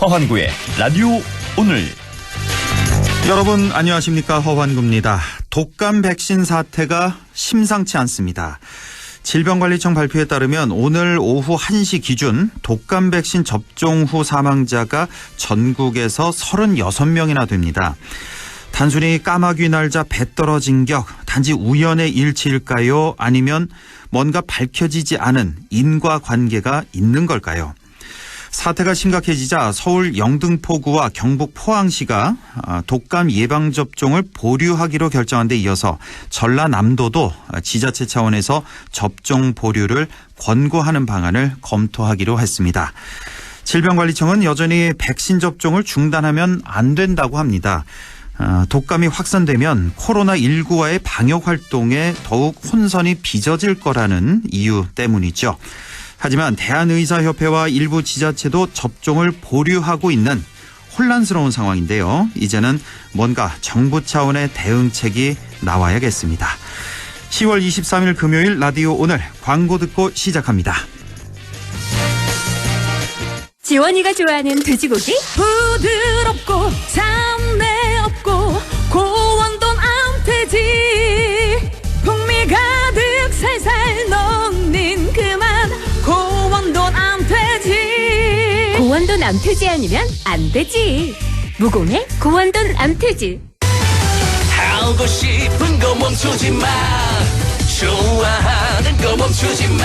허환구의 라디오 오늘. 여러분 안녕하십니까, 허환구입니다. 독감 백신 사태가 심상치 않습니다. 질병관리청 발표에 따르면 오늘 오후 1시 기준 독감 백신 접종 후 사망자가 전국에서 36명이나 됩니다. 단순히 까마귀 날자 배 떨어진 격, 단지 우연의 일치일까요? 아니면 뭔가 밝혀지지 않은 인과관계가 있는 걸까요? 사태가 심각해지자 서울 영등포구와 경북 포항시가 독감 예방접종을 보류하기로 결정한 데 이어서 전라남도도 지자체 차원에서 접종 보류를 권고하는 방안을 검토하기로 했습니다. 질병관리청은 여전히 백신 접종을 중단하면 안 된다고 합니다. 독감이 확산되면 코로나19와의 방역 활동에 더욱 혼선이 빚어질 거라는 이유 때문이죠. 하지만 대한의사협회와 일부 지자체도 접종을 보류하고 있는 혼란스러운 상황인데요. 이제는 뭔가 정부 차원의 대응책이 나와야겠습니다. 10월 23일 금요일 라디오 오늘 광고 듣고 시작합니다. 지원이가 좋아하는 돼지고기? 부드럽고 잡내 없고 고원돈 암돼지 풍미 가득 살살 녹는 그만 고원돈 암돼지. 고원돈 암돼지 아니면 안 되지. 무공해 고원돈 암돼지. 하고 싶은 거 멈추지 마. 좋아하는 거 멈추지 마.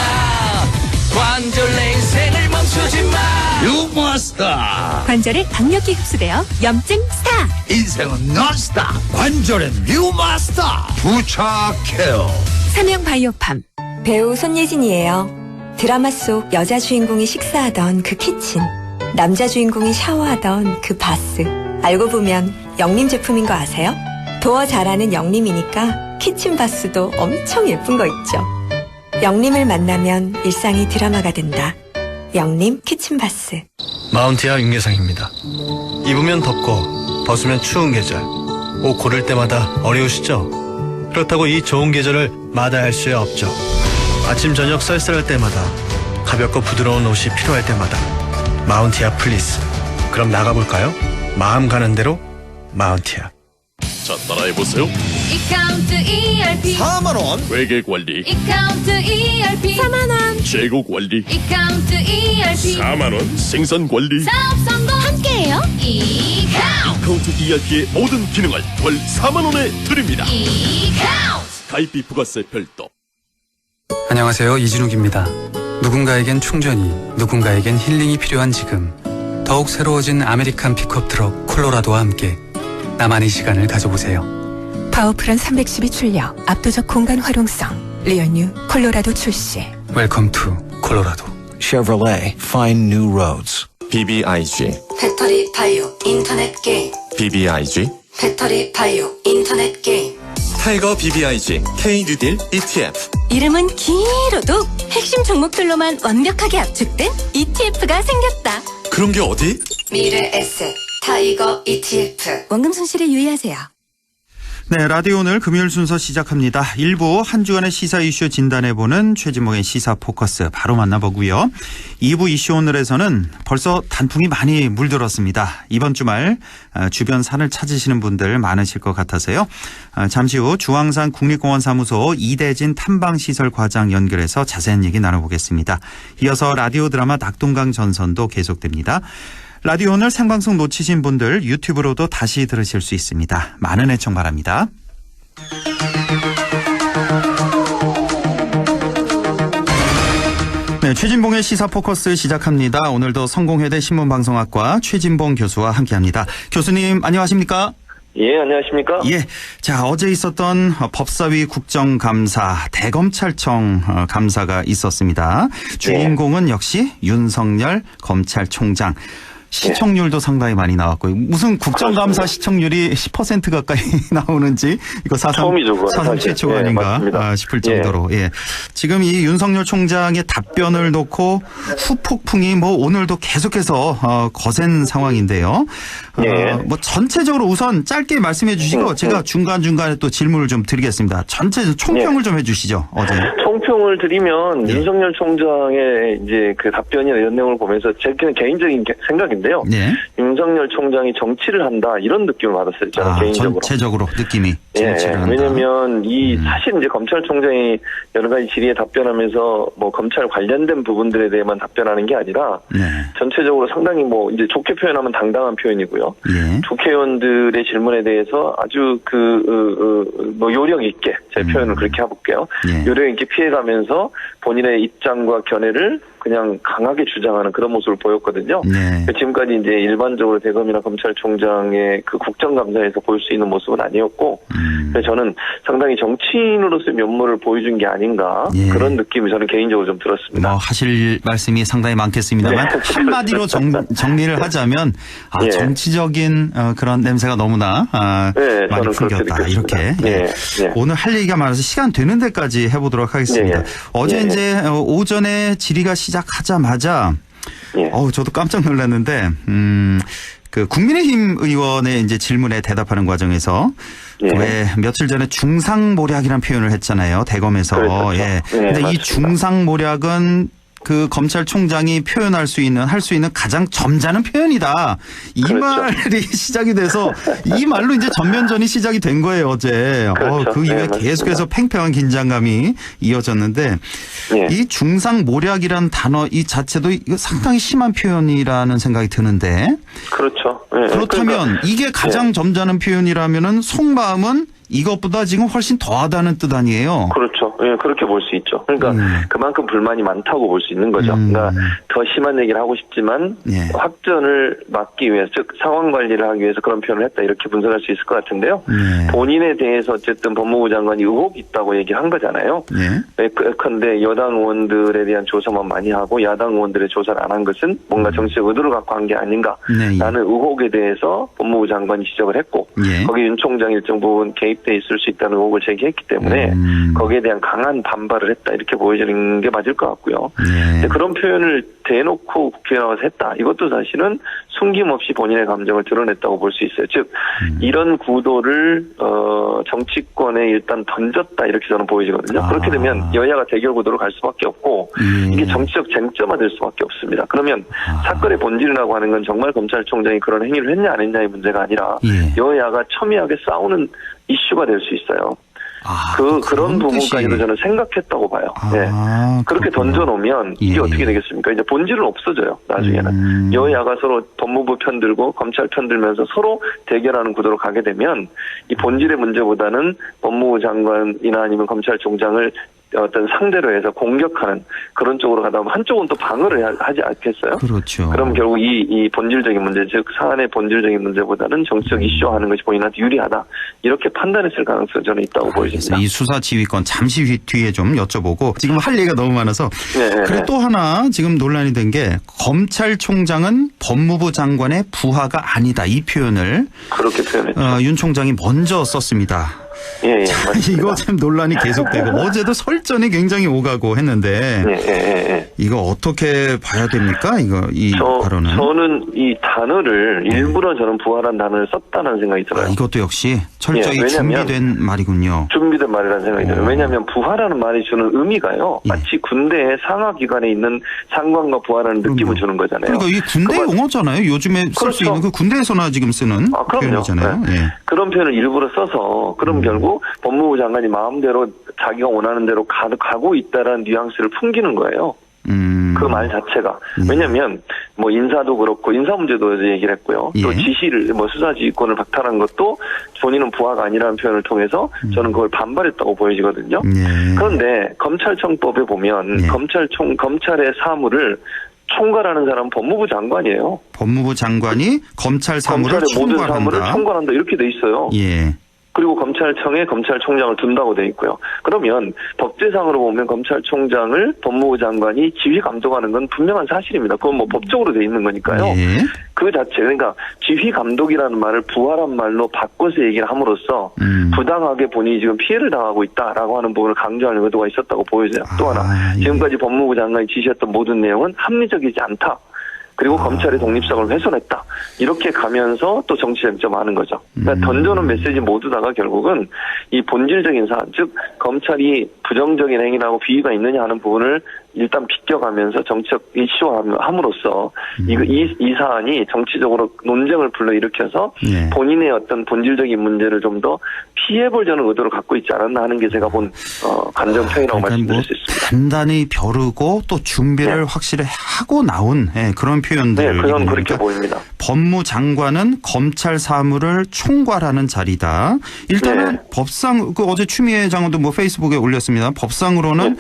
관절 내 인생을 멈추지 마. 유머스타. 관절에 강력히 흡수되어 염증 스타. 인생은 논스타. 관절엔 유머스타. 부착해요. 삼형 바이오팜. 배우 손예진이에요. 드라마 속 여자 주인공이 식사하던 그 키친, 남자 주인공이 샤워하던 그 바스. 알고 보면 영림 제품인 거 아세요? 도어 잘하는 영림이니까 키친 바스도 엄청 예쁜 거 있죠. 영림을 만나면 일상이 드라마가 된다. 영림 키친 바스. 마운티아 윤계상입니다. 입으면 덥고 벗으면 추운 계절, 옷 고를 때마다 어려우시죠? 그렇다고 이 좋은 계절을 마다할 수 없죠. 아침 저녁 쌀쌀할 때마다, 가볍고 부드러운 옷이 필요할 때마다 마운티아 플리스. 그럼 나가볼까요? 마음 가는 대로 마운티아. 자, 따라해보세요. 이카운트 ERP 4만원 회계관리, 이카운트 ERP 4만원. 재고관리, 이카운트 ERP 4만원 생산관리. 사업 성공 함께해요. 이카운트 카운트 ERP의 모든 기능을 월 4만원에 드립니다. 이카운트. 가입비 부가세 별도. 안녕하세요, 이진욱입니다. 누군가에겐 충전이, 누군가에겐 힐링이 필요한 지금, 더욱 새로워진 아메리칸 픽업 트럭 콜로라도와 함께 나만의 시간을 가져보세요. 파워풀한 312 출력, 압도적 공간 활용성, 리얼뉴 콜로라도 출시. 웰컴 투 콜로라도. Chevrolet Find New Roads. BBIG. 배터리 바이오 인터넷 게임. BBIG. 배터리 바이오 인터넷 게임. 타이거 BBIG K-뉴딜 ETF. 이름은 길어도 핵심 종목들로만 완벽하게 압축된 ETF가 생겼다. 그런 게 어디? 미래 에셋 타이거 ETF. 원금 손실에 유의하세요. 네, 라디오 오늘 금요일 순서 시작합니다. 1부 한 주간의 시사 이슈 진단해보는 최진봉의 시사 포커스 바로 만나보고요. 2부 이슈 오늘에서는 벌써 단풍이 많이 물들었습니다. 이번 주말 주변 산을 찾으시는 분들 많으실 것 같아서요. 잠시 후 주황산 국립공원 사무소 이대진 탐방시설 과장 연결해서 자세한 얘기 나눠보겠습니다. 이어서 라디오 드라마 낙동강 전선도 계속됩니다. 라디오 오늘 생방송 놓치신 분들 유튜브로도 다시 들으실 수 있습니다. 많은 애청 바랍니다. 네, 최진봉의 시사 포커스 시작합니다. 오늘도 성공회대 신문방송학과 최진봉 교수와 함께합니다. 교수님 안녕하십니까? 예, 안녕하십니까? 예. 자, 어제 있었던 법사위 국정감사, 대검찰청 감사가 있었습니다. 주인공은 역시 윤석열 검찰총장. 시청률도 상당히 많이 나왔고요. 무슨 국정감사 시청률이 10% 가까이 나오는지 이거 사상 최초가 아닌가 싶을 정도로. 예. 지금 이 윤석열 총장의 답변을 놓고 후폭풍이 뭐 오늘도 계속해서 거센 상황인데요. 뭐 전체적으로 우선 짧게 말씀해 주시고 제가 중간중간에 또 질문을 좀 드리겠습니다. 전체 총평을 좀 해 주시죠. 어제. 총평을 드리면 네. 윤석열 총장의 이제 그 답변이나 이런 내용을 보면서 제 개인적인 생각인데요. 네. 윤석열 총장이 정치를 한다 이런 느낌을 받았어요. 저는 개인적으로. 전체적으로 느낌이 예, 정치를 한다. 왜냐면 사실 이제 검찰총장이 여러 가지 질의에 답변하면서 뭐 검찰 관련된 부분들에 대해만 답변하는 게 아니라 네. 전체적으로 상당히 뭐 이제 좋게 표현하면 당당한 표현이고요. 예. 국회의원들의 질문에 대해서 아주 뭐 요령 있게 제 표현을 그렇게 해볼게요. 예. 요령 있게 피해가면서 본인의 입장과 견해를 그냥 강하게 주장하는 그런 모습을 보였거든요. 네. 지금까지 이제 일반적으로 대검이나 검찰총장의 그 국정감사에서 볼 수 있는 모습은 아니었고, 그래서 저는 상당히 정치인으로서의 면모를 보여준 게 아닌가 예. 그런 느낌이 저는 개인적으로 좀 들었습니다. 뭐 하실 말씀이 상당히 많겠습니다만 네. 한마디로 정리를 하자면 예. 정치적인 그런 냄새가 너무나 네, 많이 저는 그렇게 풍겼다. 느꼈습니다. 이렇게 네. 네. 오늘 할 얘기가 많아서 시간 되는 데까지 해보도록 하겠습니다. 예. 어제 예. 이제 오전에 질의가 시작하자마자 예. 저도 깜짝 놀랐는데 그 국민의힘 의원의 이제 질문에 대답하는 과정에서 예. 왜 며칠 전에 중상모략이라는 표현을 했잖아요. 대검에서. 그렇죠. 예. 네, 근데 이 맞습니다. 중상모략은 그 검찰총장이 할 수 있는 가장 점잖은 표현이다. 이 그렇죠. 말이 시작이 돼서 이 말로 이제 전면전이 시작이 된 거예요, 어제. 그렇죠. 그 이후에 네, 계속해서 팽팽한 긴장감이 이어졌는데 예. 이 중상모략이라는 단어 이 자체도 이거 상당히 심한 표현이라는 생각이 드는데 그렇죠. 예. 그렇다면 그러니까, 이게 가장 점잖은 표현이라면은 속마음은 이것보다 지금 훨씬 더하다는 뜻 아니에요? 그렇죠. 예, 그렇게 볼 수 있죠. 그러니까 그만큼 불만이 많다고 볼 수 있는 거죠. 그러니까 더 심한 얘기를 하고 싶지만 예. 확전을 막기 위해서, 즉 상황 관리를 하기 위해서 그런 표현을 했다 이렇게 분석할 수 있을 것 같은데요. 본인에 대해서 어쨌든 법무부 장관이 의혹이 있다고 얘기한 거잖아요. 예. 그런데 여당 의원들에 대한 조사만 많이 하고 야당 의원들의 조사를 안 한 것은 뭔가 정치적 의도를 갖고 한 게 아닌가라는 의혹에 대해서 법무부 장관이 지적을 했고 예. 거기 윤 총장이 일정 부분 개입돼 있을 수 있다는 의혹을 제기했기 때문에 거기에 대한 강한 반발을 했다 이렇게 보여지는 게 맞을 것 같고요. 근데 그런 표현을 대놓고 국회에 나와서 했다. 이것도 사실은 숨김없이 본인의 감정을 드러냈다고 볼 수 있어요. 즉 이런 구도를 정치권에 일단 던졌다 이렇게 저는 보여지거든요. 그렇게 되면 여야가 대결 구도로 갈 수밖에 없고 이게 정치적 쟁점화 될 수밖에 없습니다. 그러면 사건의 본질이라고 하는 건 정말 검찰총장이 그런 행위를 했냐 안 했냐의 문제가 아니라 여야가 첨예하게 싸우는 이슈가 될 수 있어요. 그런 부분까지도 저는 생각했다고 봐요. 네. 그렇게 던져놓으면 이게 어떻게 되겠습니까? 이제 본질은 없어져요. 나중에는. 여야가 서로 법무부 편들고 검찰 편들면서 서로 대결하는 구도로 가게 되면 이 본질의 문제보다는 법무부 장관이나 아니면 검찰총장을 어떤 상대로 해서 공격하는 그런 쪽으로 가다 보면 한쪽은 또 방어를 하지 않겠어요? 그렇죠. 그럼 결국 이 본질적인 문제, 즉 사안의 본질적인 문제보다는 정치적 이슈화하는 것이 본인한테 유리하다. 이렇게 판단했을 가능성이 저는 있다고 보여집니다. 이 수사 지휘권 잠시 뒤에 좀 여쭤보고 지금 할 얘기가 너무 많아서 그리고 또 하나 지금 논란이 된 게 검찰총장은 법무부 장관의 부하가 아니다. 이 표현을 그렇게 표현했죠. 윤 총장이 먼저 썼습니다. 예, 자, 이거 참 논란이 계속되고 어제도 설전이 굉장히 오가고 했는데 이거 어떻게 봐야 됩니까? 이 발언은? 저는 이 단어를 일부러 저는 부하란 단어를 썼다는 생각이 들어요. 이것도 역시 철저히 준비된 말이군요. 준비된 말이라는 생각이 들어요. 왜냐하면 부하라는 말이 주는 의미가요. 마치 군대의 상하기관에 있는 상관과 부하라는 느낌을 주는 거잖아요. 그러니까 이 군대 용어잖아요. 요즘에 쓸 수 있는 그 군대에서나 지금 쓰는 표현이잖아요. 그런 표현을 일부러 써서 그럼 결국 법무부 장관이 마음대로 자기가 원하는 대로 가고 있다라는 뉘앙스를 풍기는 거예요. 그 말 자체가. 왜냐면 뭐 인사도 그렇고 인사 문제도 얘기를 했고요. 또 지시를 뭐 수사 지휘권을 박탈한 것도 본인은 부하가 아니라는 표현을 통해서 저는 그걸 반발했다고 보여지거든요. 그런데 검찰청법에 보면 검찰의 사무를 총괄하는 사람은 법무부 장관이에요. 법무부 장관이 검찰 사무를 모든 사무를 총괄한다 이렇게 돼 있어요. 그리고 검찰청에 검찰총장을 둔다고 돼 있고요. 그러면 법제상으로 보면 검찰총장을 법무부 장관이 지휘 감독하는 건 분명한 사실입니다. 그건 뭐 법적으로 돼 있는 거니까요. 그 자체 그러니까 지휘 감독이라는 말을 부하란 말로 바꿔서 얘기를 함으로써 부당하게 본인이 지금 피해를 당하고 있다라고 하는 부분을 강조하는 의도가 있었다고 보여져요. 또 하나 지금까지 법무부 장관이 지시했던 모든 내용은 합리적이지 않다. 그리고 검찰의 독립성을 훼손했다. 이렇게 가면서 또 정치 쟁점하는 거죠. 그러니까 던져놓은 메시지 모두 다가 결국은 이 본질적인 사안, 즉 검찰이 부정적인 행위라고 비위가 있느냐 하는 부분을 일단 비껴가면서 정치적 이슈화함으로써 이 사안이 정치적으로 논쟁을 불러일으켜서 예. 본인의 어떤 본질적인 문제를 좀 더 피해보려는 의도를 갖고 있지 않았나 하는 게 제가 본 감정평이라고 말씀드릴 수 있습니다. 단단히 벼르고 또 준비를 확실히 하고 나온 그런 표현들. 네, 그건 그렇게 보입니다. 법무장관은 검찰 사무를 총괄하는 자리다. 일단은 법상 어제 추미애 장관도 뭐 페이스북에 올렸습니다. 법상으로는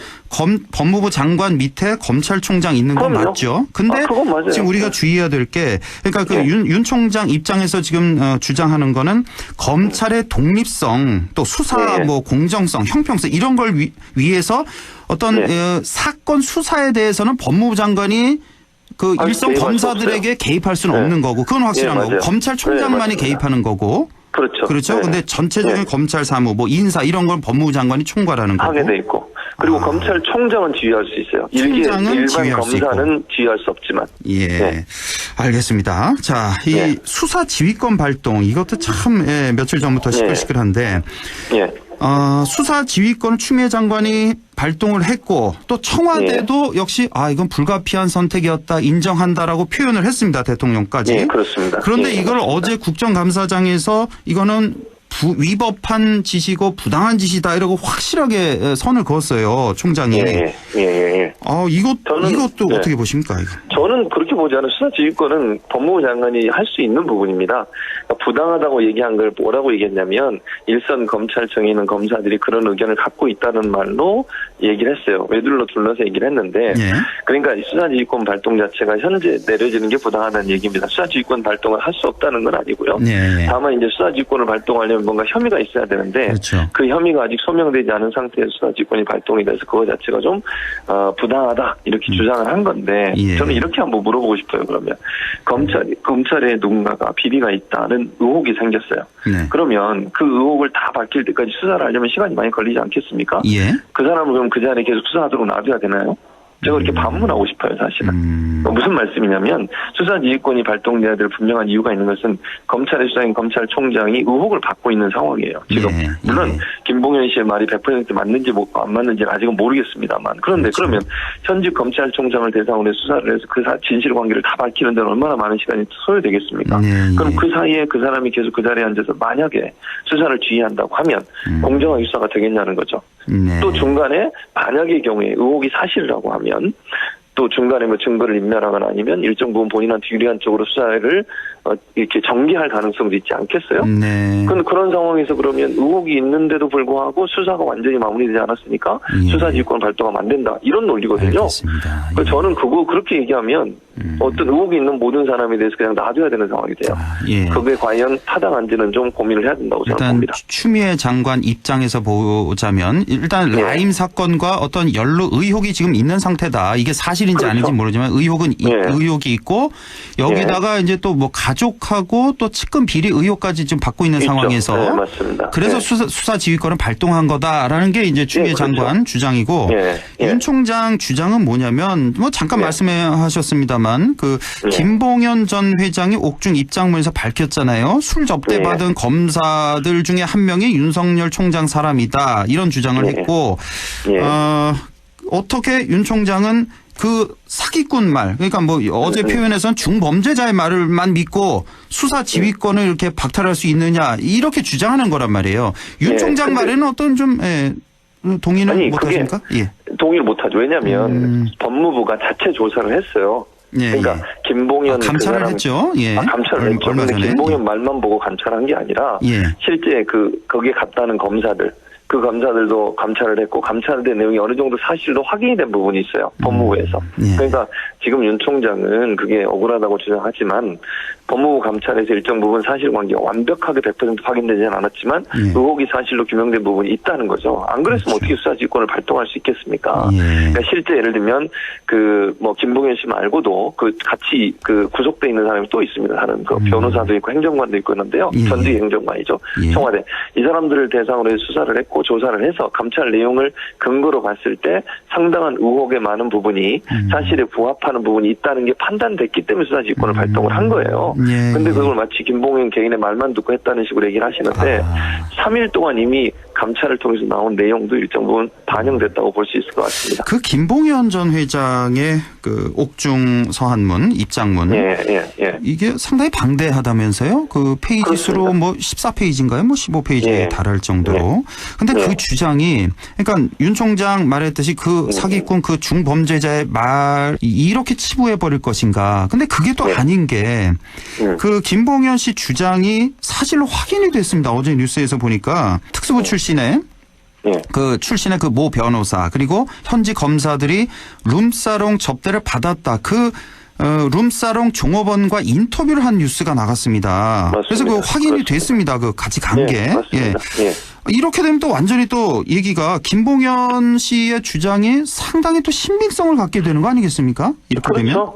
법무부 장관 밑에 검찰총장 있는 건 그럼요. 맞죠. 근데 그건 맞아요. 지금 우리가 주의해야 될 게 그러니까 그 윤 총장 입장에서 지금 주장하는 거는 검찰의 독립성 또 수사 뭐 공정성 형평성 이런 걸 위해서 어떤 사건 수사에 대해서는 법무부 장관이 그 일선 검사들에게 개입할 수는 없는 거고 그건 확실한 거고 검찰총장만이 개입하는 거고 그렇죠. 근데 전체적인 검찰 사무 뭐 인사 이런 건 법무부 장관이 총괄하는 거고 하게 돼 있고 그리고 검찰총장은 지휘할 수 있어요. 일반 검사는 지휘할 수 없지만. 예, 알겠습니다. 자, 이 수사 지휘권 발동 이것도 참 며칠 전부터 시끌시끌한데 수사 지휘권을 추미애 장관이 발동을 했고 또 청와대도 역시 이건 불가피한 선택이었다 인정한다라고 표현을 했습니다. 대통령까지. 네, 그렇습니다. 그런데 이걸 어제 국정감사장에서 이거는 위법한 지시고 부당한 지시다 이러고 확실하게 선을 그었어요. 총장이. 이것도 어떻게 보십니까? 이거? 저는 그렇게 보지 않아요. 수사지휘권은 법무부 장관이 할 수 있는 부분입니다. 그러니까 부당하다고 얘기한 걸 뭐라고 얘기했냐면 일선 검찰청에 있는 검사들이 그런 의견을 갖고 있다는 말로 얘기를 했어요. 외둘러 둘러서 얘기를 했는데 그러니까 수사지휘권 발동 자체가 현재 내려지는 게 부당하다는 얘기입니다. 수사지휘권 발동을 할 수 없다는 건 아니고요. 다만 이제 수사지휘권을 발동하려면 뭔가 혐의가 있어야 되는데 그 혐의가 아직 소명되지 않은 상태에서 수사지휘권이 발동이 돼서 그거 자체가 좀 부당하다 이렇게 주장을 한 건데 저는 이렇게 한번 물어보고 싶어요. 그러면 검찰에 누군가가 비리가 있다는 의혹이 생겼어요. 그러면 그 의혹을 다 밝힐 때까지 수사를 하려면 시간이 많이 걸리지 않겠습니까? 그 사람을 그럼 그 자리에 계속 수사하도록 놔둬야 되나요? 제가 이렇게 반문하고 싶어요, 사실은. 무슨 말씀이냐면 수사지휘권이 발동돼야 될 분명한 이유가 있는 것은 검찰의 수사인 검찰총장이 의혹을 받고 있는 상황이에요. 지금 물론 김봉현 씨의 말이 100% 맞는지 안 맞는지는 아직은 모르겠습니다만 그런데 그러면 현직 검찰총장을 대상으로 해서 수사를 해서 그 진실관계를 다 밝히는 데는 얼마나 많은 시간이 소요되겠습니까? 그럼 그 사이에 그 사람이 계속 그 자리에 앉아서 만약에 수사를 지휘한다고 하면 공정하게 수사가 되겠냐는 거죠. 또 중간에 만약의 경우에 의혹이 사실이라고 하면 또 중간에 뭐 증거를 인멸하거나 아니면 일정 부분 본인한테 유리한 쪽으로 수사를 이렇게 전개할 가능성도 있지 않겠어요? 그런 상황에서 그러면 의혹이 있는데도 불구하고 수사가 완전히 마무리되지 않았으니까 수사지휘권 발동하면 안 된다. 이런 논리거든요. 그래서 저는 그렇게 얘기하면 어떤 의혹이 있는 모든 사람에 대해서 그냥 놔둬야 되는 상황이 돼요. 그게 과연 타당한지는 좀 고민을 해야 된다고 저는 봅니다. 일단 추미애 장관 입장에서 보자면 일단 라임 사건과 어떤 연루 의혹이 지금 있는 상태다. 이게 사실인지 아닌지 모르지만 의혹이 있고 여기다가 이제 또 뭐 가족하고 또 측근 비리 의혹까지 지금 받고 있는 상황에서 맞습니다. 그래서 수사 지휘권을 발동한 거다라는 게 이제 추미애 장관 주장이고 윤 총장 주장은 뭐냐면 뭐 잠깐 말씀하셨습니다만 그 김봉현 전 회장이 옥중 입장문에서 밝혔잖아요. 술 접대받은 검사들 중에 한 명이 윤석열 총장 사람이다 이런 주장을 했고 어떻게 윤 총장은 그 사기꾼 말 그러니까 뭐 어제 표현에서는 중범죄자의 말을만 믿고 수사 지휘권을 이렇게 박탈할 수 있느냐 이렇게 주장하는 거란 말이에요. 윤 총장 말에는 어떤 좀 동의는 못하십니까? 동의를 못하죠. 왜냐하면 법무부가 자체 조사를 했어요. 그러니까 김봉현 감찰을 했죠. 감찰을 했죠. 얼마 전에. 김봉현 말만 보고 감찰한 게 아니라 실제 거기에 갔다는 검사들. 그 검사들도 감찰을 했고 감찰된 내용이 어느 정도 사실로 확인이 된 부분이 있어요. 법무부에서. 그러니까 지금 윤 총장은 그게 억울하다고 주장하지만 법무부 감찰에서 일정 부분 사실관계가 완벽하게 100% 확인되지는 않았지만 의혹이 사실로 규명된 부분이 있다는 거죠. 안 그랬으면 어떻게 수사지휘권을 발동할 수 있겠습니까? 그러니까 실제 예를 들면 김봉현 씨 말고도 같이 구속돼 있는 사람이 또 있습니다. 다른 변호사도 있고 행정관도 있고 있는데요. 전직 행정관이죠. 청와대. 이 사람들을 대상으로 해서 수사를 했고 조사를 해서 감찰 내용을 근거로 봤을 때 상당한 의혹의 많은 부분이 사실에 부합하는 부분이 있다는 게 판단됐기 때문에 수사지휘권을 발동을 한 거예요. 근데 그걸 마치 김봉현 개인의 말만 듣고 했다는 식으로 얘기를 하시는데 3일 동안 이미 감찰을 통해서 나온 내용도 일정 부분 반영됐다고 볼 수 있을 것 같습니다. 그 김봉현 전 회장의 옥중 서한문, 입장문. 이게 상당히 방대하다면서요? 그 페이지 수로 14페이지인가요? 15페이지에 달할 정도로. 근데 그 주장이, 그러니까 윤 총장 말했듯이 그 사기꾼 그 중범죄자의 말, 이렇게 치부해버릴 것인가. 근데 그게 또 아닌 게, 그 김봉현 씨 주장이 사실로 확인이 됐습니다. 어제 뉴스에서 보니까 특수부 출신의 출신의 모 변호사 그리고 현지 검사들이 룸사롱 접대를 받았다. 룸사롱 종업원과 인터뷰를 한 뉴스가 나갔습니다. 맞습니다. 그래서 확인이 됐습니다. 같이 간 게. 이렇게 되면 또 완전히 또 얘기가 김봉현 씨의 주장이 상당히 또 신빙성을 갖게 되는 거 아니겠습니까? 이렇게 되면.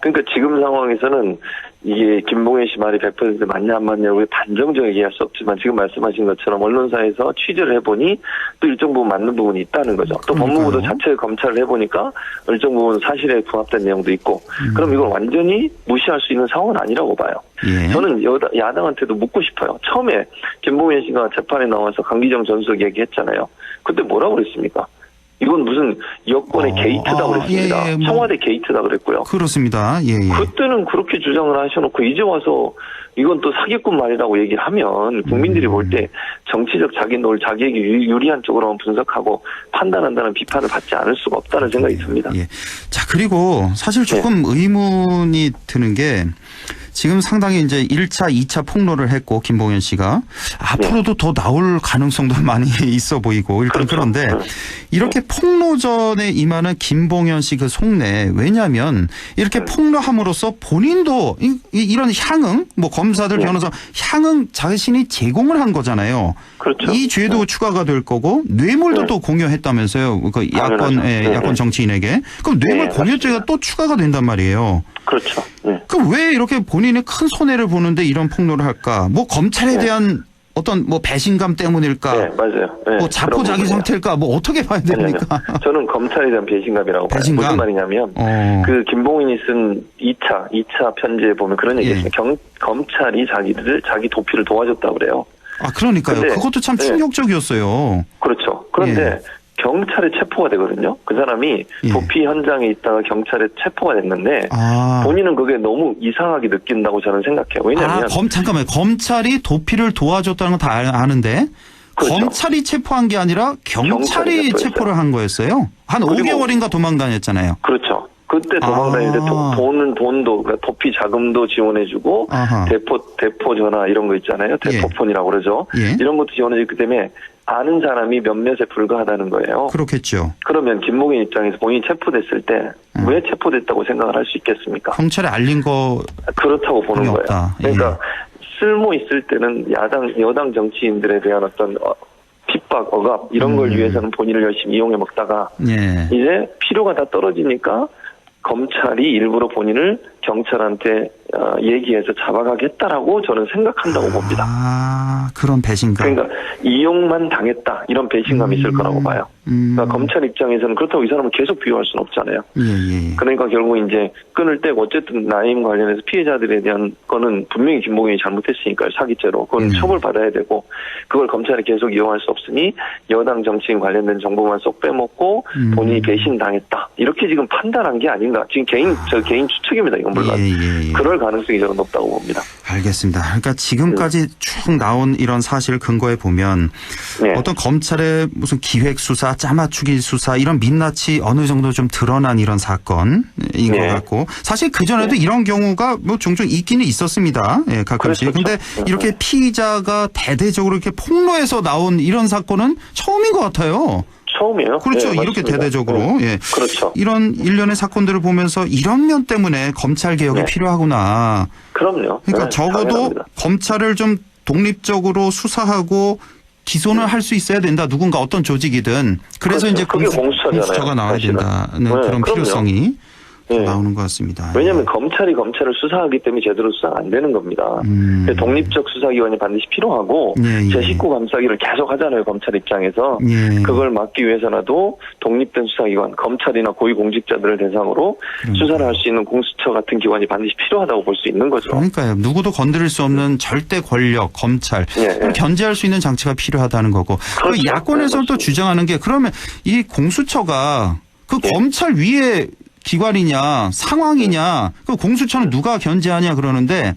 그러니까 지금 상황에서는 이게 김봉현 씨 말이 100% 맞냐 안 맞냐고 단정적으로 얘기할 수 없지만 지금 말씀하신 것처럼 언론사에서 취재를 해보니 또 일정 부분 맞는 부분이 있다는 거죠. 또 법무부도 자체 검찰을 해보니까 일정 부분 사실에 부합된 내용도 있고 그럼 이걸 완전히 무시할 수 있는 상황은 아니라고 봐요. 저는 야당한테도 묻고 싶어요. 처음에 김봉현 씨가 재판에 나와서 강기정 전 수석 얘기했잖아요. 그때 뭐라고 그랬습니까? 이건 무슨 여권의 게이트다 그랬습니다. 청와대 게이트다 그랬고요. 그렇습니다. 그때는 그렇게 주장을 하셔놓고 이제 와서 이건 또 사기꾼 말이라고 얘기를 하면 국민들이 볼 때 정치적 자기 노를 자기에게 유리한 쪽으로만 분석하고 판단한다는 비판을 받지 않을 수가 없다는 생각이 듭니다. 자, 그리고 사실 조금 의문이 드는 게 지금 상당히 이제 1차, 2차 폭로를 했고 김봉현 씨가 앞으로도 더 나올 가능성도 많이 있어 보이고 일단 그런데 이렇게 폭로전에 임하는 김봉현 씨 그 속내 왜냐하면 이렇게 폭로함으로써 본인도 이런 향응 검사들 변호사 향응 자신이 제공을 한 거잖아요. 그렇죠. 이 죄도 추가가 될 거고 뇌물도 또 공여했다면서요. 그 야권 정치인에게 그럼 뇌물 공여죄가 또 추가가 된단 말이에요. 그렇죠. 그럼 왜 이렇게 본인이 큰 손해를 보는데 이런 폭로를 할까? 검찰에 대한 어떤 배신감 때문일까? 맞아요. 자포자기 상태일까? 어떻게 봐야 됩니까? 저는 검찰에 대한 배신감이라고 봐요. 무슨 말이냐면 그 김봉인이 쓴 2차 편지에 보면 그런 얘기했습니다. 검찰이 자기 도피를 도와줬다고 그래요. 그러니까요. 그것도 참 충격적이었어요. 그렇죠. 그런데 경찰에 체포가 되거든요. 그 사람이 도피 현장에 있다가 경찰에 체포가 됐는데 본인은 그게 너무 이상하게 느낀다고 저는 생각해요. 왜냐하면 잠깐만요. 검찰이 도피를 도와줬다는 건 다 아는데 검찰이 체포한 게 아니라 경찰이 체포를 한 거였어요. 한 5개월인가 도망 다녔잖아요. 그렇죠. 그때 도망 다닐 때 돈도 그러니까 도피 자금도 지원해주고 대포 전화 이런 거 있잖아요. 대포폰이라고 그러죠. 이런 것도 지원해주기 때문에 아는 사람이 몇몇에 불과하다는 거예요. 그렇겠죠. 그러면 김봉현 입장에서 본인이 체포됐을 때 왜 체포됐다고 생각을 할 수 있겠습니까? 경찰에 알린 거 그렇다고 보는 거예요. 그러니까 쓸모 있을 때는 여당 정치인들에 대한 어떤 핍박, 억압 이런 걸 위해서는 본인을 열심히 이용해 먹다가 이제 필요가 다 떨어지니까 검찰이 일부러 본인을 경찰한테 얘기해서 잡아가겠다라고 저는 생각한다고 봅니다. 그런 배신감. 그러니까 이용만 당했다 이런 배신감이 있을 거라고 봐요. 그러니까 검찰 입장에서는 그렇다고 이 사람을 계속 비호할 수는 없잖아요. 그러니까 결국 이제 끈을 떼고 어쨌든 나임 관련해서 피해자들에 대한 거는 분명히 김봉현이 잘못했으니까요. 사기죄로. 그건 처벌받아야 되고 그걸 검찰이 계속 이용할 수 없으니 여당 정치인 관련된 정보만 쏙 빼먹고 본인이 배신당했다. 이렇게 지금 판단한 게 아닌가. 지금 저 개인 추측입니다. 이건 물론. 그럴 가능성이 저는 높다고 봅니다. 알겠습니다. 그러니까 지금까지 쭉 나온 이런 사실 근거에 보면 어떤 검찰의 무슨 기획 수사, 짜맞추기 수사 이런 민낯이 어느 정도 좀 드러난 이런 사건인 것 같고 사실 그전에도 이런 경우가 종종 있기는 있었습니다. 가끔씩. 그런데 이렇게 피의자가 대대적으로 이렇게 폭로해서 나온 이런 사건은 처음인 것 같아요. 처음이에요. 그렇죠. 네, 이렇게 맞습니다. 대대적으로. 예. 그렇죠. 이런 일련의 사건들을 보면서 이런 면 때문에 검찰 개혁이 필요하구나. 그럼요. 그러니까 적어도 당연합니다. 검찰을 좀 독립적으로 수사하고 기소는 할 수 있어야 된다. 누군가 어떤 조직이든. 그래서 그렇죠. 이제 그게 공수처잖아요, 공수처가 나와야 사실은. 된다는 네, 그런 그럼요. 필요성이 네. 나오는 것 같습니다. 왜냐하면 검찰이 검찰을 수사하기 때문에 제대로 수사가 안 되는 겁니다. 그래서 독립적 수사기관이 반드시 필요하고 예, 예. 제19 감싸기를 계속 하잖아요. 검찰 입장에서. 예. 그걸 막기 위해서라도 독립된 수사기관, 검찰이나 고위공직자들을 대상으로 수사를 할 수 있는 공수처 같은 기관이 반드시 필요하다고 볼 수 있는 거죠. 그러니까요. 누구도 건드릴 수 없는 절대 권력, 검찰, 그걸 견제할 수 있는 장치가 필요하다는 거고. 그렇죠. 그 야권에서는 또 주장하는 게 그러면 이 공수처가 그 검찰 위에 기관이냐 상황이냐 그 공수처는 누가 견제하냐 그러는데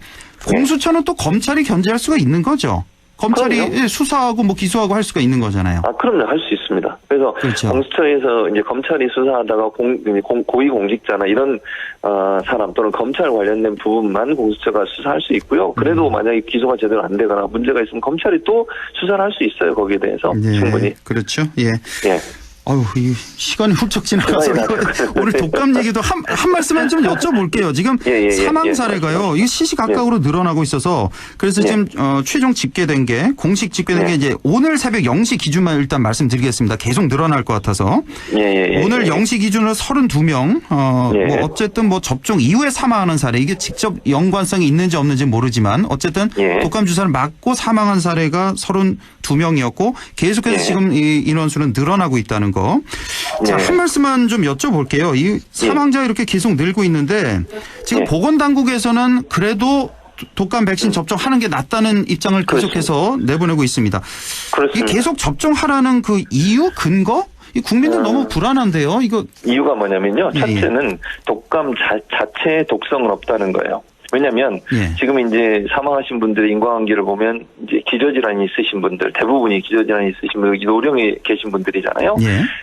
공수처는 또 검찰이 견제할 수가 있는 거죠. 검찰이 그럼요. 수사하고 뭐 기소하고 할 수가 있는 거잖아요. 그럼요. 할 수 있습니다. 그래서 그렇죠. 공수처에서 이제 검찰이 수사하다가 고위공직자나 이런 사람 또는 검찰 관련된 부분만 공수처가 수사할 수 있고요. 그래도 만약에 기소가 제대로 안 되거나 문제가 있으면 검찰이 또 수사를 할 수 있어요. 거기에 대해서 네, 충분히. 그렇죠. 예. 예. 아유, 이 시간이 훌쩍 지나가서 오늘 독감 얘기도 한 말씀만 좀 여쭤볼게요. 지금 사망 사례가요. 이게 시시각각으로 늘어나고 있어서 그래서 지금 최종 집계된 게 공식 집계된 게 이제 오늘 새벽 0시 기준만 일단 말씀드리겠습니다. 계속 늘어날 것 같아서 오늘 0시 기준으로 32명. 뭐 어쨌든 뭐 접종 이후에 사망하는 사례 이게 직접 연관성이 있는지 없는지 모르지만 어쨌든 독감 주사를 맞고 사망한 사례가 32명이었고 계속해서 지금 이 인원수는 늘어나고 있다는 거. 자, 한 말씀만 좀 여쭤볼게요. 이 사망자 이렇게 계속 늘고 있는데 지금 보건당국에서는 그래도 독감 백신 접종하는 게 낫다는 입장을 계속해서 내보내고 있습니다. 이 계속 접종하라는 그 이유 근거? 이 국민들 너무 불안한데요. 이거 이유가 뭐냐면요. 첫째는 독감 자체의 독성은 없다는 거예요. 왜냐하면 지금 이제 사망하신 분들의 인과관계를 보면 이제 기저질환이 있으신 분들 대부분이 기저질환이 있으신 분들 노령에 계신 분들이잖아요.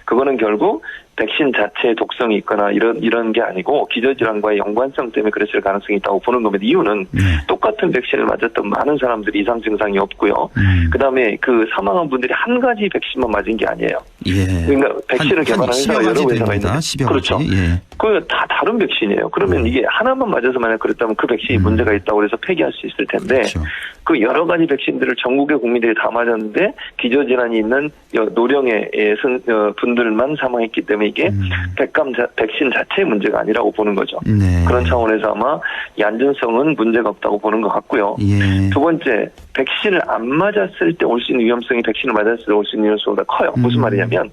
그거는 결국 백신 자체의 독성이 있거나 이런 게 아니고 기저질환과의 연관성 때문에 그랬을 가능성이 있다고 보는 겁니다. 이유는 똑같은 백신을 맞았던 많은 사람들이 이상 증상이 없고요. 그다음에 그 사망한 분들이 한 가지 백신만 맞은 게 아니에요. 그러니까 백신을 개발하는 회사가 여러 회사가 있는데 그렇죠. 그 다 다른 백신이에요. 그러면 이게 하나만 맞아서 만약 그랬다면 그 백신이 문제가 있다고 그래서 폐기할 수 있을 텐데 그 여러 가지 백신들을 전국의 국민들이 다 맞았는데 기저질환이 있는 노령의 분들만 사망했기 때문에 이게 백신 자체의 문제가 아니라고 보는 거죠. 그런 차원에서 아마 이 안전성은 문제가 없다고 보는 것 같고요. 두 번째, 백신을 안 맞았을 때 올 수 있는 위험성이 백신을 맞았을 때 올 수 있는 위험성보다 커요. 무슨 말이냐면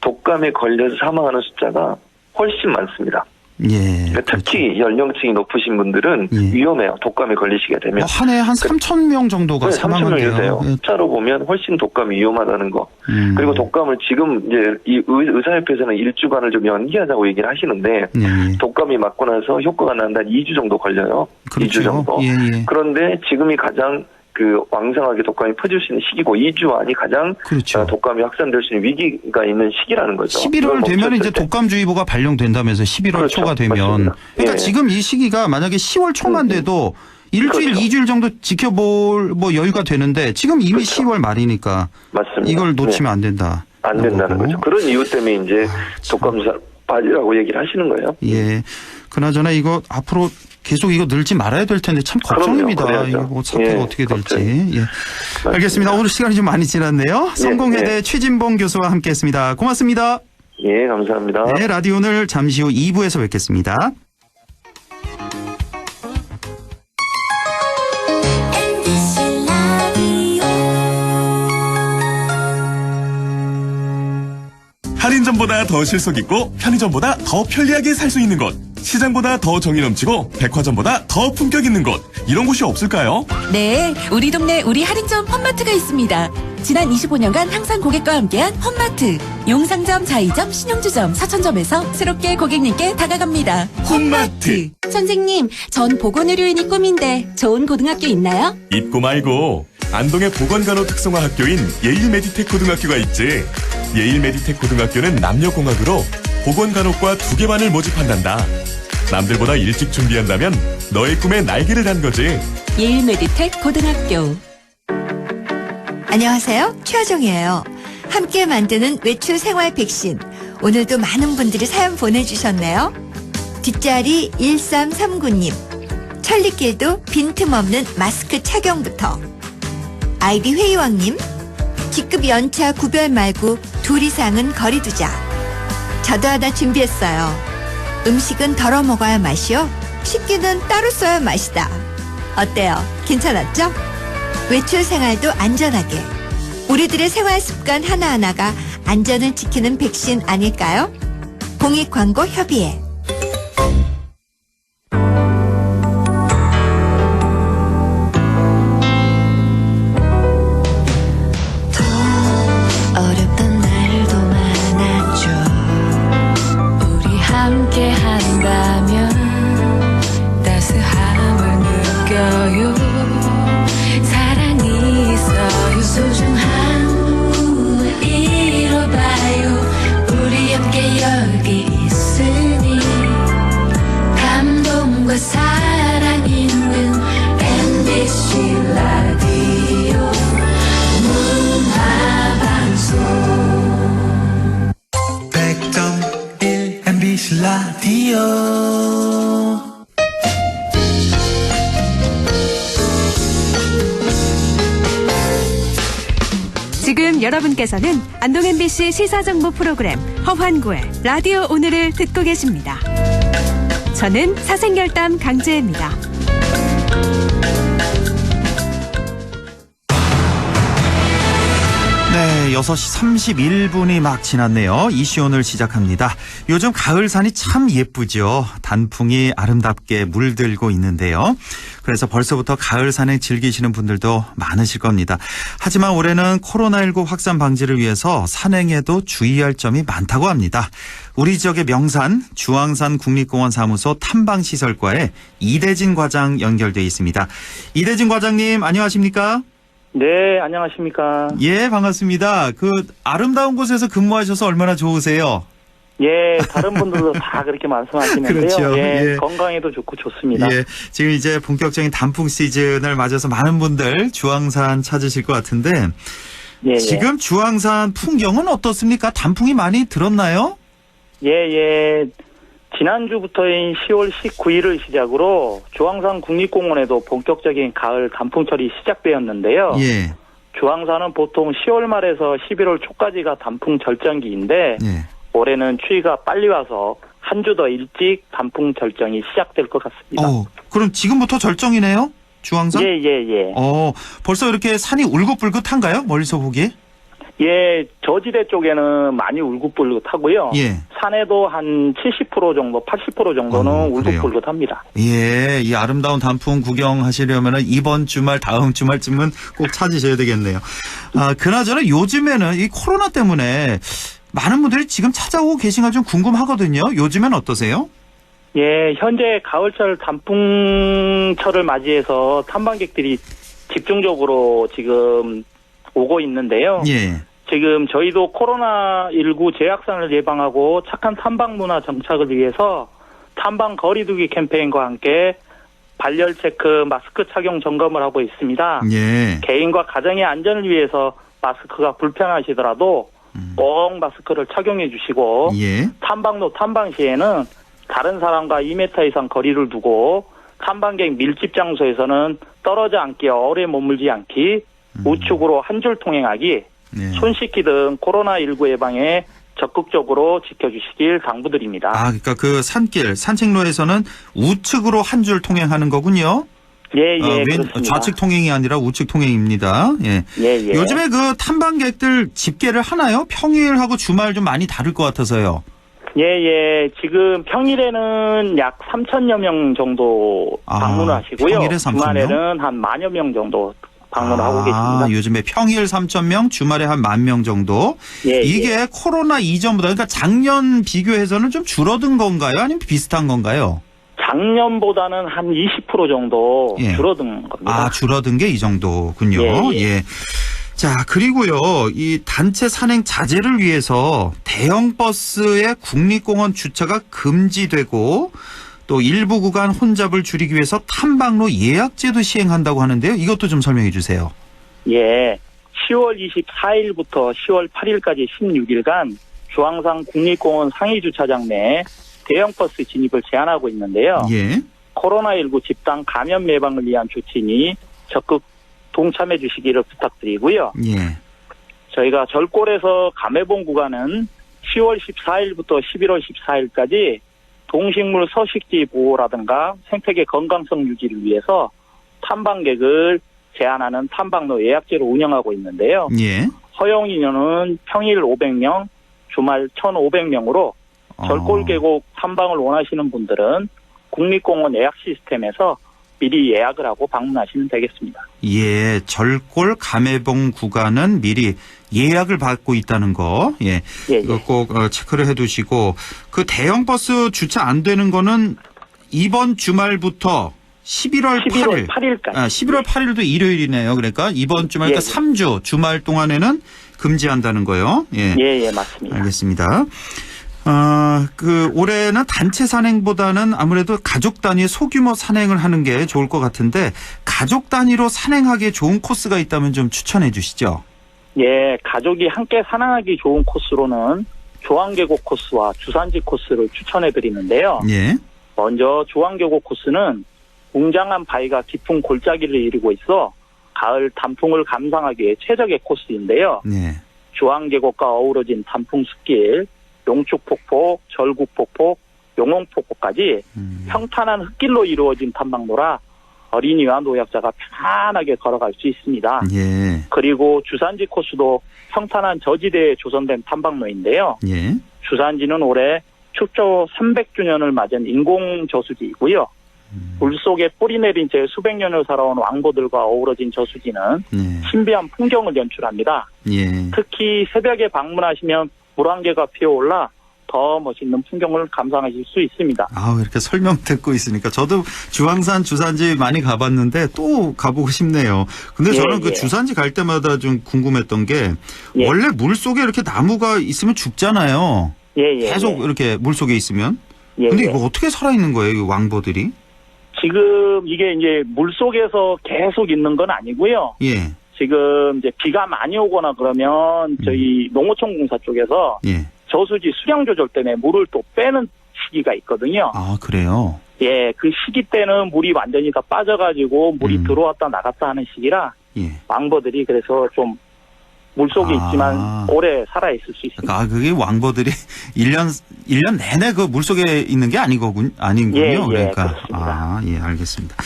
독감에 걸려서 사망하는 숫자가 훨씬 많습니다. 그러니까 특히 연령층이 높으신 분들은 위험해요. 독감에 걸리시게 되면. 한 해 한 3,000명 정도가 사망한대요. 숫자로 보면 훨씬 독감이 위험하다는 거. 그리고 독감을 지금 이제 이 의사협회에서는 1주간을 좀 연기하자고 얘기를 하시는데 독감이 맞고 나서 효과가 난다 2주 정도 걸려요. 그렇죠. 2주 정도. 그런데 지금이 가장 그 왕성하게 독감이 퍼질 수 있는 시기고 2주 안이 가장 독감이 확산될 수 있는 위기가 있는 시기라는 거죠. 11월 되면 이제 독감주의보가 발령된다면서 11월 초가 되면. 맞습니다. 그러니까 지금 이 시기가 만약에 10월 초만 돼도 일주일, 2주일 정도 지켜볼 뭐 여유가 되는데 지금 이미 10월 말이니까 이걸 놓치면 안 된다. 안 된다는 거죠. 그런 이유 때문에 이제 독감 주사 빠지라고 얘기를 하시는 거예요. 그나저나 이거 앞으로 계속 이거 늘지 말아야 될 텐데 참 걱정입니다. 이거 뭐 사태가 어떻게 될지. 알겠습니다. 오늘 시간이 좀 많이 지났네요. 성공회대 최진봉 교수와 함께했습니다. 고맙습니다. 감사합니다. 네, 라디오 오늘 잠시 후 2부에서 뵙겠습니다. 할인점보다 더 실속 있고 편의점보다 더 편리하게 살 수 있는 곳. 시장보다 더 정이 넘치고 백화점보다 더 품격 있는 곳. 이런 곳이 없을까요? 네, 우리 동네 우리 할인점 홈마트가 있습니다. 지난 25년간 항상 고객과 함께한 홈마트. 용상점, 자이점, 신용주점, 사천점에서 새롭게 고객님께 다가갑니다. 홈마트. 선생님, 전 보건의료인이 꿈인데 좋은 고등학교 있나요? 잊고 말고 안동의 보건간호 특성화 학교인 예일메디텍 고등학교가 있지. 예일메디텍 고등학교는 남녀공학으로 보건간호과 2개반을 모집한단다. 남들보다 일찍 준비한다면 너의 꿈에 날개를 단 거지. 예일메디텍 고등학교. 안녕하세요. 최하정이에요. 함께 만드는 외출 생활 백신. 오늘도 많은 분들이 사연 보내주셨네요. 뒷자리 1339님. 천리길도 빈틈없는 마스크 착용부터. 아이디 회의왕님. 직급 연차 구별 말고 둘 이상은 거리 두자. 저도 하나 준비했어요. 음식은 덜어 먹어야 맛이요. 식기는 따로 써야 맛이다. 어때요? 괜찮았죠? 외출 생활도 안전하게. 우리들의 생활 습관 하나하나가 안전을 지키는 백신 아닐까요? 공익광고협의회. 어렵던 날도 많았죠. 우리 함께 한다면 따스함을 느껴요. 사랑이 있어요. 소중한 꿈을 이뤄봐요. 우리 함께 여기 있으니 감동과 사랑 있는 MBC 라디오 문화방송 100.1 MBC 라디오. 지금 여러분께서는 안동 MBC 시사정보 프로그램 허환구의 라디오 오늘을 듣고 계십니다. 저는 사생결담 강지혜입니다. 네, 6시 31분이 막 지났네요. 이슈 오늘 시작합니다. 요즘 가을산이 참 예쁘죠. 단풍이 아름답게 물들고 있는데요. 그래서 벌써부터 가을산을 즐기시는 분들도 많으실 겁니다. 하지만 올해는 코로나19 확산 방지를 위해서 산행에도 주의할 점이 많다고 합니다. 우리 지역의 명산 주황산 국립공원 사무소 탐방시설과에 이대진 과장 연결돼 있습니다. 이대진 과장님 안녕하십니까? 네, 안녕하십니까. 예, 반갑습니다. 그 아름다운 곳에서 근무하셔서 얼마나 좋으세요? 예, 다른 분들도 다 그렇게 말씀하시는데요. 그렇죠. 예, 예. 건강에도 좋고 좋습니다. 예, 지금 이제 본격적인 단풍 시즌을 맞아서 많은 분들 주황산 찾으실 것 같은데 예, 지금 주황산 풍경은 어떻습니까? 단풍이 많이 들었나요? 예. 지난주부터인 10월 19일을 시작으로 주황산 국립공원에도 본격적인 가을 단풍철이 시작되었는데요. 예. 주황산은 보통 10월 말에서 11월 초까지가 단풍 절정기인데 예. 올해는 추위가 빨리 와서 한 주 더 일찍 단풍 절정이 시작될 것 같습니다. 그럼 지금부터 절정이네요? 주황산? 예. 벌써 이렇게 산이 울긋불긋한가요? 멀리서 보기에? 예, 저지대 쪽에는 많이 울긋불긋하고요. 예. 산에도 한 70% 정도, 80% 정도는 울긋불긋합니다. 예, 이 아름다운 단풍 구경하시려면 이번 주말, 다음 주말쯤은 꼭 찾으셔야 되겠네요. 그나저나 요즘에는 이 코로나 때문에 많은 분들이 지금 찾아오고 계신가 좀 궁금하거든요. 요즘엔 어떠세요? 예, 현재 가을철 단풍철을 맞이해서 탐방객들이 집중적으로 지금 오고 있는데요. 예. 지금 저희도 코로나19 재확산을 예방하고 착한 탐방 문화 정착을 위해서 탐방 거리두기 캠페인과 함께 발열 체크, 마스크 착용 점검을 하고 있습니다. 예. 개인과 가정의 안전을 위해서 마스크가 불편하시더라도 꼭 마스크를 착용해 주시고 예. 탐방로 탐방 시에는 다른 사람과 2m 이상 거리를 두고 탐방객 밀집 장소에서는 떨어져 앉기, 오래 머물지 않기, 우측으로 한 줄 통행하기, 손 씻기 등 코로나19 예방에 적극적으로 지켜주시길 당부드립니다. 그러니까 그 산길, 산책로에서는 우측으로 한 줄 통행하는 거군요. 예, 그렇습니다. 좌측 통행이 아니라 우측 통행입니다. 예. 요즘에 그 탐방객들 집계를 하나요? 평일하고 주말 좀 많이 다를 것 같아서요. 예. 지금 평일에는 약 3,000여 명 정도 방문하시고요. 평일에 3,000명? 주말에는 한 10,000여 명 정도 방문하고 계십니다. 요즘에 평일 3,000명, 주말에 한 10,000명 정도. 이게 코로나 이전보다, 그러니까 작년 비교해서는 좀 줄어든 건가요? 아니면 비슷한 건가요? 작년보다는 한 20% 정도 줄어든 겁니다. 줄어든 게 이 정도군요. 예. 자, 그리고요, 이 단체 산행 자제를 위해서 대형 버스의 국립공원 주차가 금지되고 또 일부 구간 혼잡을 줄이기 위해서 탐방로 예약제도 시행한다고 하는데요. 이것도 좀 설명해 주세요. 예. 10월 24일부터 10월 8일까지 16일간 주황산 국립공원 상위주차장 내에 대형 버스 진입을 제한하고 있는데요. 예. 코로나19 집단 감염 예방을 위한 조치니 적극 동참해 주시기를 부탁드리고요. 예. 저희가 절골에서 감해봉 구간은 10월 14일부터 11월 14일까지 동식물 서식지 보호라든가 생태계 건강성 유지를 위해서 탐방객을 제한하는 탐방로 예약제로 운영하고 있는데요. 예. 허용 인원은 평일 500명, 주말 1,500명으로 절골 계곡 탐방을 원하시는 분들은 국립공원 예약 시스템에서 미리 예약을 하고 방문하시면 되겠습니다. 예, 절골 감해봉 구간은 미리 예약을 받고 있다는 거, 예, 이거 꼭 체크를 해두시고 그 대형 버스 주차 안 되는 거는 이번 주말부터 11월 8일까지. 11월 8일도 일요일이네요. 그러니까 이번 주말, 그러니까 3주 주말 동안에는 금지한다는 거요. 예, 예, 맞습니다. 알겠습니다. 올해는 단체 산행보다는 아무래도 가족 단위의 소규모 산행을 하는 게 좋을 것 같은데 가족 단위로 산행하기에 좋은 코스가 있다면 좀 추천해 주시죠. 예, 가족이 함께 산행하기 좋은 코스로는 조항계곡 코스와 주산지 코스를 추천해 드리는데요. 예. 먼저 조항계곡 코스는 웅장한 바위가 깊은 골짜기를 이루고 있어 가을 단풍을 감상하기에 최적의 코스인데요. 네. 조항계곡과 어우러진 단풍 숲길, 용축폭포, 절국폭포, 용홍폭포까지 평탄한 흙길로 이루어진 탐방로라 어린이와 노약자가 편안하게 걸어갈 수 있습니다. 예. 그리고 주산지 코스도 평탄한 저지대에 조성된 탐방로인데요. 예. 주산지는 올해 축조 300주년을 맞은 인공저수지이고요. 물속에 뿌리 내린 채 수백 년을 살아온 왕보들과 어우러진 저수지는 신비한 풍경을 연출합니다. 예. 특히 새벽에 방문하시면 물안개가 피어올라 더 멋있는 풍경을 감상하실 수 있습니다. 이렇게 설명 듣고 있으니까 저도 주황산 주산지 많이 가봤는데 또 가보고 싶네요. 근데 저는 그 주산지 갈 때마다 좀 궁금했던 게 원래 물속에 이렇게 나무가 있으면 죽잖아요. 계속 이렇게 물속에 있으면. 근데 이거 어떻게 살아있는 거예요, 이 왕보들이? 지금 이게 이제 물속에서 계속 있는 건 아니고요. 예. 지금 이제 비가 많이 오거나 그러면 저희 농어촌공사 쪽에서 저수지 수량 조절 때문에 물을 또 빼는 시기가 있거든요. 아, 그래요? 예, 그 시기 때는 물이 완전히 다 빠져가지고 물이 들어왔다 나갔다 하는 시기라 왕보들이 그래서 좀 물속에 있지만 오래 살아있을 수 있습니다. 그게 왕보들이 1년 내내 그 물속에 있는 게 아니군요. 그러니까. 그렇습니다. 예, 알겠습니다.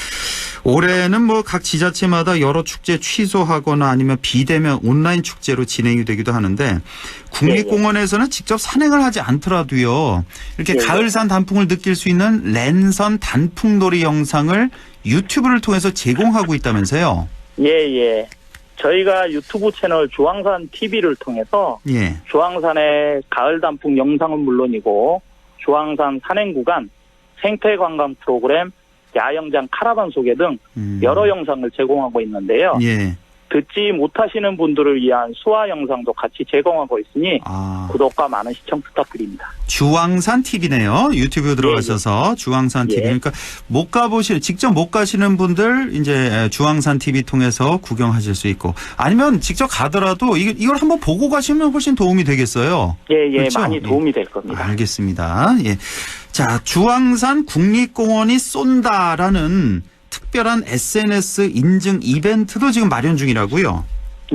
올해는 뭐 각 지자체마다 여러 축제 취소하거나 아니면 비대면 온라인 축제로 진행이 되기도 하는데 국립공원에서는 직접 산행을 하지 않더라도요. 이렇게 가을산 단풍을 느낄 수 있는 랜선 단풍놀이 영상을 유튜브를 통해서 제공하고 있다면서요. 예. 저희가 유튜브 채널 주황산 TV를 통해서 주황산의 가을 단풍 영상은 물론이고 주황산 산행 구간, 생태 관광 프로그램, 야영장 카라반 소개 등 여러 영상을 제공하고 있는데요. 듣지 못하시는 분들을 위한 수화 영상도 같이 제공하고 있으니 구독과 많은 시청 부탁드립니다. 주황산 TV네요. 유튜브 들어가셔서 주황산 TV. 그러니까 직접 못 가시는 분들 이제 주황산 TV 통해서 구경하실 수 있고 아니면 직접 가더라도 이걸 한번 보고 가시면 훨씬 도움이 되겠어요. 그렇죠? 많이 도움이 될 겁니다. 알겠습니다. 예. 자, 주황산 국립공원이 쏜다라는 특별한 SNS 인증 이벤트도 지금 마련 중이라고요?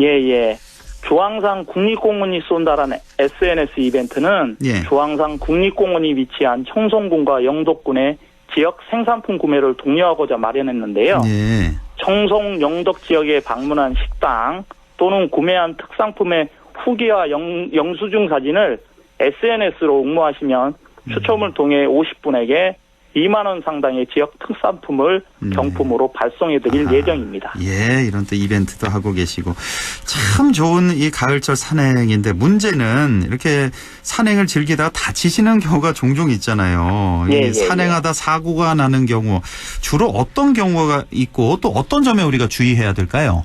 예. 주황산 국립공원이 쏜다라는 SNS 이벤트는 주황산 국립공원이 위치한 청송군과 영덕군의 지역 생산품 구매를 독려하고자 마련했는데요. 청송 영덕 지역에 방문한 식당 또는 구매한 특산품의 후기와 영수증 사진을 SNS로 응모하시면 추첨을 통해 50분에게 2만 원 상당의 지역 특산품을 경품으로 발송해드릴 예정입니다. 예, 이런 또 이벤트도 하고 계시고 참 좋은 이 가을철 산행인데 문제는 이렇게 산행을 즐기다가 다치시는 경우가 종종 있잖아요. 산행하다 사고가 나는 경우 주로 어떤 경우가 있고 또 어떤 점에 우리가 주의해야 될까요?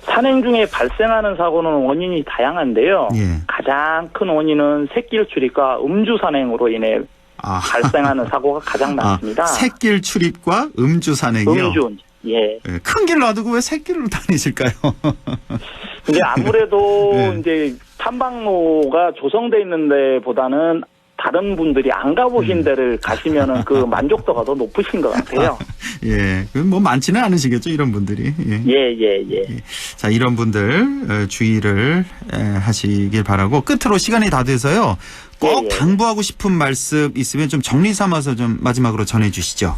산행 중에 발생하는 사고는 원인이 다양한데요. 가장 큰 원인은 샛길 출입과 음주 산행으로 인해 발생하는 사고가 가장 많습니다. 샛길 출입과 음주 산행이요? 음주. 큰 길 놔두고 왜 샛길로 다니실까요? 근데 아무래도 네. 이제 탐방로가 조성돼 있는 데보다는 다른 분들이 안 가보신 데를 가시면은 그 만족도가 더 높으신 것 같아요. 예, 뭐 많지는 않으시겠죠, 이런 분들이. 예. 자, 이런 분들 주의를 하시길 바라고 끝으로 시간이 다 돼서요. 꼭 당부하고 싶은 말씀 있으면 좀 정리 삼아서 좀 마지막으로 전해주시죠.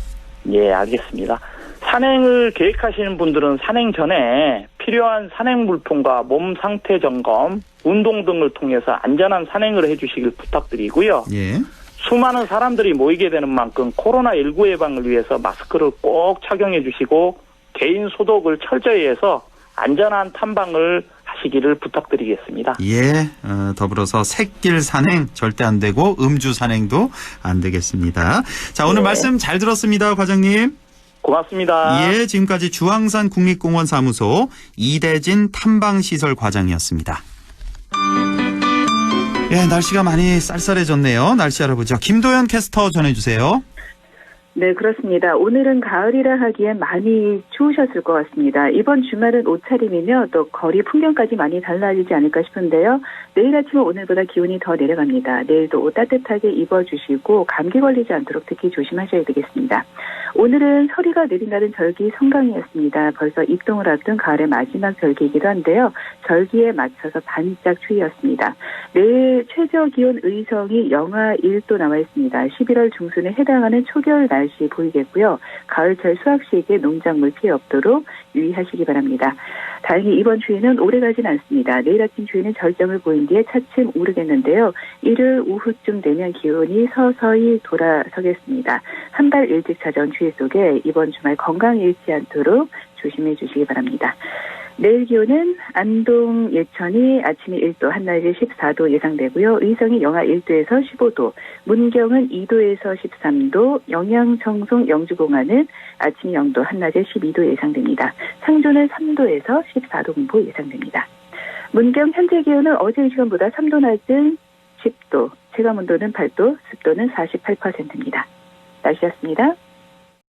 예, 알겠습니다. 산행을 계획하시는 분들은 산행 전에 필요한 산행 물품과 몸 상태 점검, 운동 등을 통해서 안전한 산행을 해주시길 부탁드리고요. 예. 수많은 사람들이 모이게 되는 만큼 코로나19 예방을 위해서 마스크를 꼭 착용해 주시고 개인 소독을 철저히 해서 안전한 탐방을 하시기를 부탁드리겠습니다. 예, 더불어서 샛길 산행 절대 안 되고 음주 산행도 안 되겠습니다. 자, 오늘 말씀 잘 들었습니다, 과장님. 고맙습니다. 예, 지금까지 주황산 국립공원 사무소 이대진 탐방시설 과장이었습니다. 예, 날씨가 많이 쌀쌀해졌네요. 날씨 알아보죠. 김도연 캐스터 전해주세요. 네, 그렇습니다. 오늘은 가을이라 하기엔 많이 추우셨을 것 같습니다. 이번 주말은 옷차림이며 또 거리 풍경까지 많이 달라지지 않을까 싶은데요. 내일 아침은 오늘보다 기온이 더 내려갑니다. 내일도 옷 따뜻하게 입어주시고 감기 걸리지 않도록 특히 조심하셔야 되겠습니다. 오늘은 서리가 내린다는 절기 성강이었습니다. 벌써 입동을 앞둔 가을의 마지막 절기이기도 한데요. 절기에 맞춰서 반짝 추위였습니다. 내일 최저 기온 의성이 영하 1도 나와 있습니다. 11월 중순에 해당하는 초겨울 날씨 보이겠고요. 가을철 수확 시기에 농작물 피해 없도록 유의하시기 바랍니다. 다행히 이번 추위는 오래가진 않습니다. 내일 아침 추위는 절정을 보인 뒤에 차츰 오르겠는데요. 일요일 오후쯤 되면 기온이 서서히 돌아서겠습니다. 한 발 일찍 찾아온 추위 속에 이번 주말 건강 잃지 않도록 조심해 주시기 바랍니다. 내일 기온은 안동 예천이 아침에 1도, 한낮에 14도 예상되고요. 의성이 영하 1도에서 15도, 문경은 2도에서 13도, 영양, 청송, 영주공안은 아침 0도, 한낮에 12도 예상됩니다. 상주는 3도에서 14도 분포 예상됩니다. 문경 현재 기온은 어제 이 시간보다 3도 낮은 10도, 체감온도는 8도, 습도는 48%입니다. 날씨였습니다.